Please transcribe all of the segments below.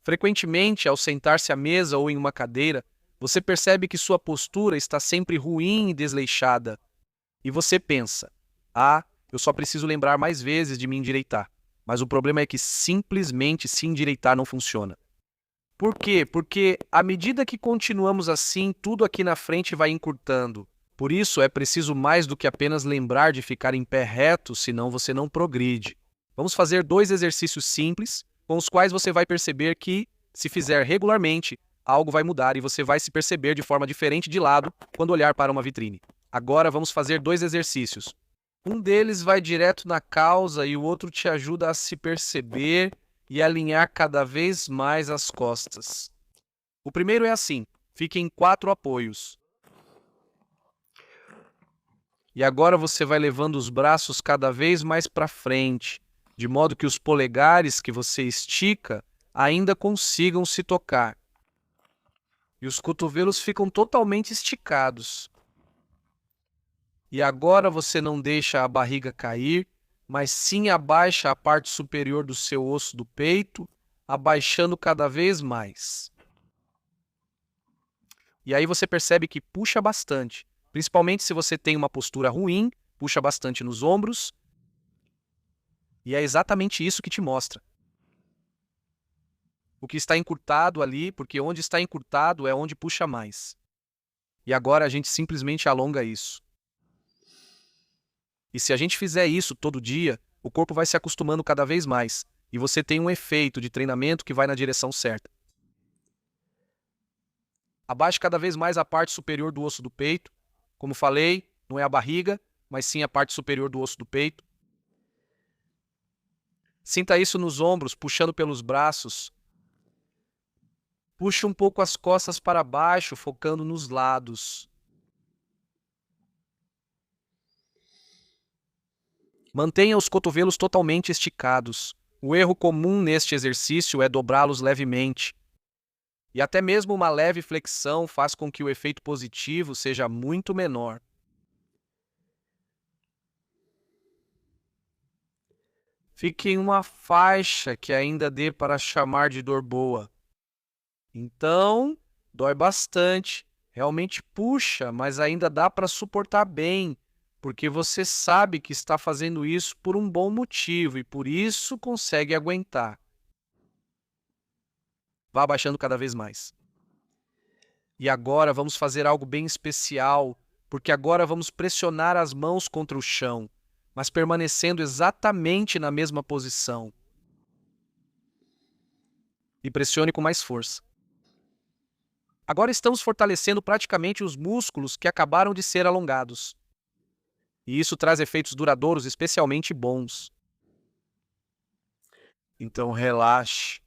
Frequentemente, ao sentar-se à mesa ou em uma cadeira, você percebe que sua postura está sempre ruim e desleixada. E você pensa: ah, eu só preciso lembrar mais vezes de me endireitar. Mas o problema é que simplesmente se endireitar não funciona. Por quê? Porque à medida que continuamos assim, tudo aqui na frente vai encurtando. Por isso, é preciso mais do que apenas lembrar de ficar em pé reto, senão você não progride. Vamos fazer 2 exercícios simples, com os quais você vai perceber que, se fizer regularmente, algo vai mudar e você vai se perceber de forma diferente de lado quando olhar para uma vitrine. Agora vamos fazer 2 exercícios. Um deles vai direto na causa e o outro te ajuda a se perceber e alinhar cada vez mais as costas. O primeiro é assim: fique em 4 apoios. E agora você vai levando os braços cada vez mais para frente, de modo que os polegares que você estica ainda consigam se tocar. E os cotovelos ficam totalmente esticados. E agora você não deixa a barriga cair, mas sim abaixa a parte superior do seu osso do peito, abaixando cada vez mais. E aí você percebe que puxa bastante, principalmente se você tem uma postura ruim, puxa bastante nos ombros. E é exatamente isso que te mostra. O que está encurtado ali, porque onde está encurtado é onde puxa mais. E agora a gente simplesmente alonga isso. E se a gente fizer isso todo dia, o corpo vai se acostumando cada vez mais. E você tem um efeito de treinamento que vai na direção certa. Abaixe cada vez mais a parte superior do osso do peito. Como falei, não é a barriga, mas sim a parte superior do osso do peito. Sinta isso nos ombros, puxando pelos braços. Puxe um pouco as costas para baixo, focando nos lados. Mantenha os cotovelos totalmente esticados. O erro comum neste exercício é dobrá-los levemente. E até mesmo uma leve flexão faz com que o efeito positivo seja muito menor. Fique em uma faixa que ainda dê para chamar de dor boa. Então, dói bastante, realmente puxa, mas ainda dá para suportar bem, porque você sabe que está fazendo isso por um bom motivo e por isso consegue aguentar. Vá abaixando cada vez mais. E agora vamos fazer algo bem especial, porque agora vamos pressionar as mãos contra o chão, mas permanecendo exatamente na mesma posição. E pressione com mais força. Agora estamos fortalecendo praticamente os músculos que acabaram de ser alongados. E isso traz efeitos duradouros especialmente bons. Então relaxe.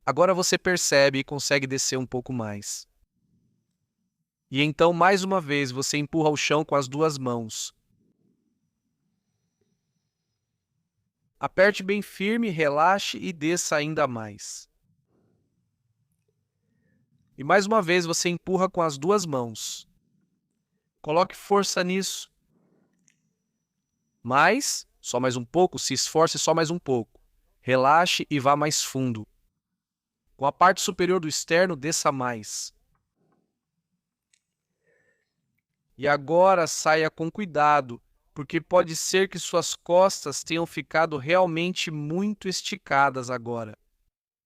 Agora você percebe e consegue descer um pouco mais. E então, mais uma vez, você empurra o chão com as 2 mãos. Aperte bem firme, relaxe e desça ainda mais. E mais uma vez você empurra com as 2 mãos. Coloque força nisso. Só mais um pouco, se esforce só mais um pouco. Relaxe e vá mais fundo. Com a parte superior do externo, desça mais. E agora saia com cuidado, porque pode ser que suas costas tenham ficado realmente muito esticadas agora.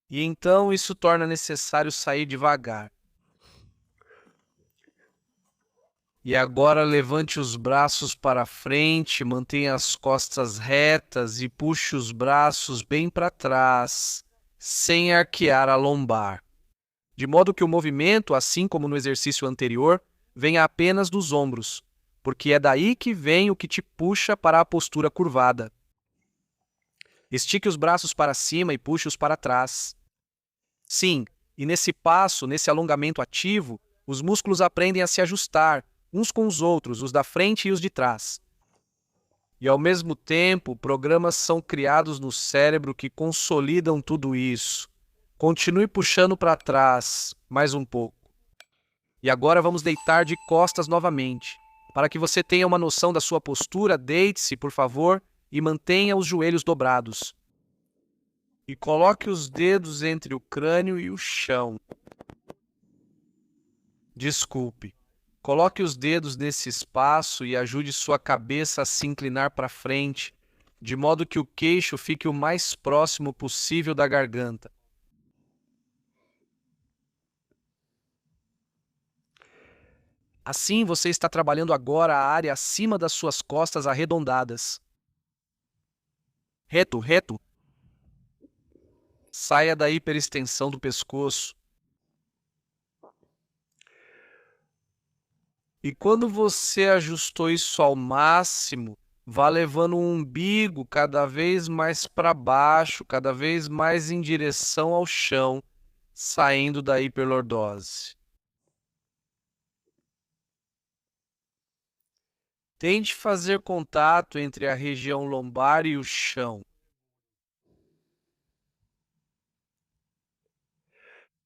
E então isso torna necessário sair devagar. E agora levante os braços para frente, mantenha as costas retas e puxe os braços bem para trás, sem arquear a lombar. De modo que o movimento, assim como no exercício anterior, venha apenas dos ombros, porque é daí que vem o que te puxa para a postura curvada. Estique os braços para cima e puxe-os para trás. Sim, e nesse passo, nesse alongamento ativo, os músculos aprendem a se ajustar, uns com os outros, os da frente e os de trás. E ao mesmo tempo, programas são criados no cérebro que consolidam tudo isso. Continue puxando para trás, mais um pouco. E agora vamos deitar de costas novamente. Para que você tenha uma noção da sua postura, deite-se, por favor, e mantenha os joelhos dobrados. E coloque os dedos entre o crânio e o chão. Desculpe. Coloque os dedos nesse espaço e ajude sua cabeça a se inclinar para frente, de modo que o queixo fique o mais próximo possível da garganta. Assim, você está trabalhando agora a área acima das suas costas arredondadas. Reto, reto. Saia da hiperextensão do pescoço. E quando você ajustou isso ao máximo, vá levando o umbigo cada vez mais para baixo, cada vez mais em direção ao chão, saindo da hiperlordose. Tente fazer contato entre a região lombar e o chão.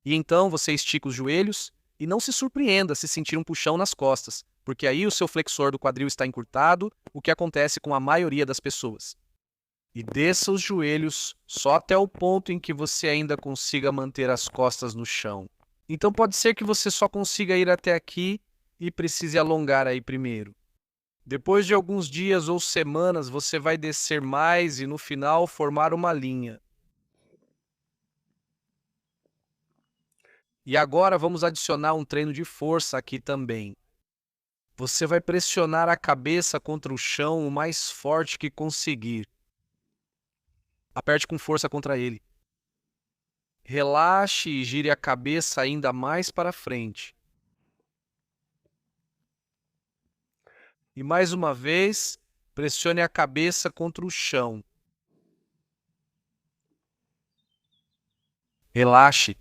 E então você estica os joelhos e não se surpreenda se sentir um puxão nas costas, porque aí o seu flexor do quadril está encurtado, o que acontece com a maioria das pessoas. E desça os joelhos só até o ponto em que você ainda consiga manter as costas no chão. Então pode ser que você só consiga ir até aqui e precise alongar aí primeiro. Depois de alguns dias ou semanas, você vai descer mais e no final formar uma linha. E agora vamos adicionar um treino de força aqui também. Você vai pressionar a cabeça contra o chão o mais forte que conseguir. Aperte com força contra ele. Relaxe e gire a cabeça ainda mais para frente. E mais uma vez, pressione a cabeça contra o chão. Relaxe.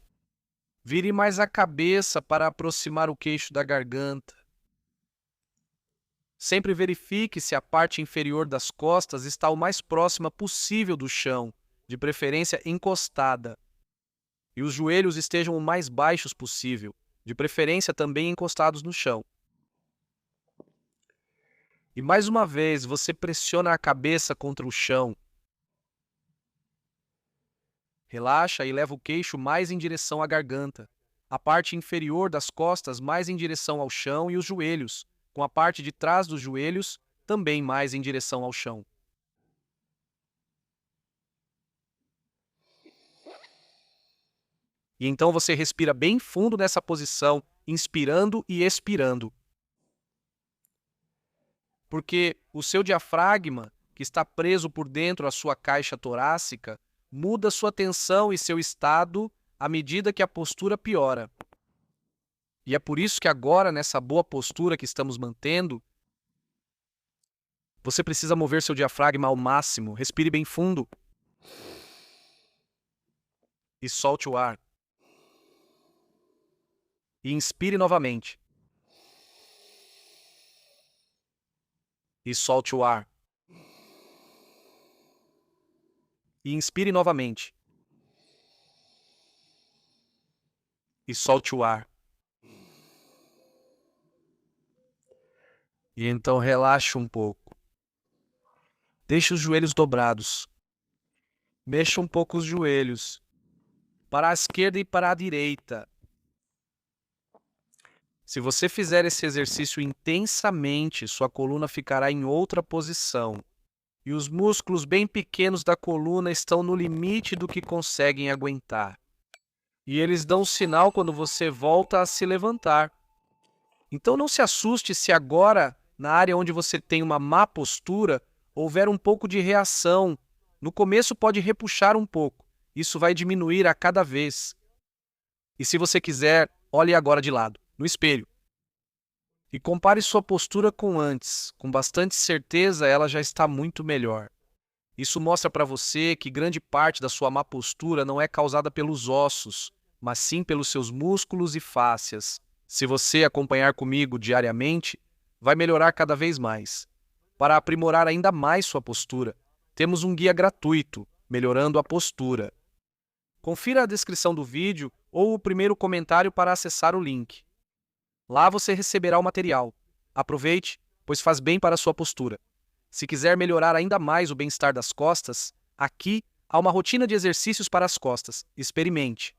Vire mais a cabeça para aproximar o queixo da garganta. Sempre verifique se a parte inferior das costas está o mais próxima possível do chão, de preferência encostada. E os joelhos estejam o mais baixos possível, de preferência também encostados no chão. E mais uma vez, você pressiona a cabeça contra o chão. Relaxa e leva o queixo mais em direção à garganta, a parte inferior das costas mais em direção ao chão e os joelhos, com a parte de trás dos joelhos também mais em direção ao chão. E então você respira bem fundo nessa posição, inspirando e expirando. Porque o seu diafragma, que está preso por dentro à sua caixa torácica, muda sua tensão e seu estado à medida que a postura piora. E é por isso que agora, nessa boa postura que estamos mantendo, você precisa mover seu diafragma ao máximo. Respire bem fundo. E solte o ar. E inspire novamente. E solte o ar. E inspire novamente. E solte o ar. E então relaxe um pouco. Deixe os joelhos dobrados. Mexa um pouco os joelhos. Para a esquerda e para a direita. Se você fizer esse exercício intensamente, sua coluna ficará em outra posição. E os músculos bem pequenos da coluna estão no limite do que conseguem aguentar. E eles dão sinal quando você volta a se levantar. Então não se assuste se agora, na área onde você tem uma má postura, houver um pouco de reação. No começo pode repuxar um pouco. Isso vai diminuir a cada vez. E se você quiser, olhe agora de lado, no espelho. E compare sua postura com antes. Com bastante certeza, ela já está muito melhor. Isso mostra para você que grande parte da sua má postura não é causada pelos ossos, mas sim pelos seus músculos e fáscias. Se você acompanhar comigo diariamente, vai melhorar cada vez mais. Para aprimorar ainda mais sua postura, temos um guia gratuito, Melhorando a Postura. Confira a descrição do vídeo ou o primeiro comentário para acessar o link. Lá você receberá o material. Aproveite, pois faz bem para a sua postura. Se quiser melhorar ainda mais o bem-estar das costas, aqui Há uma rotina de exercícios para as costas. Experimente.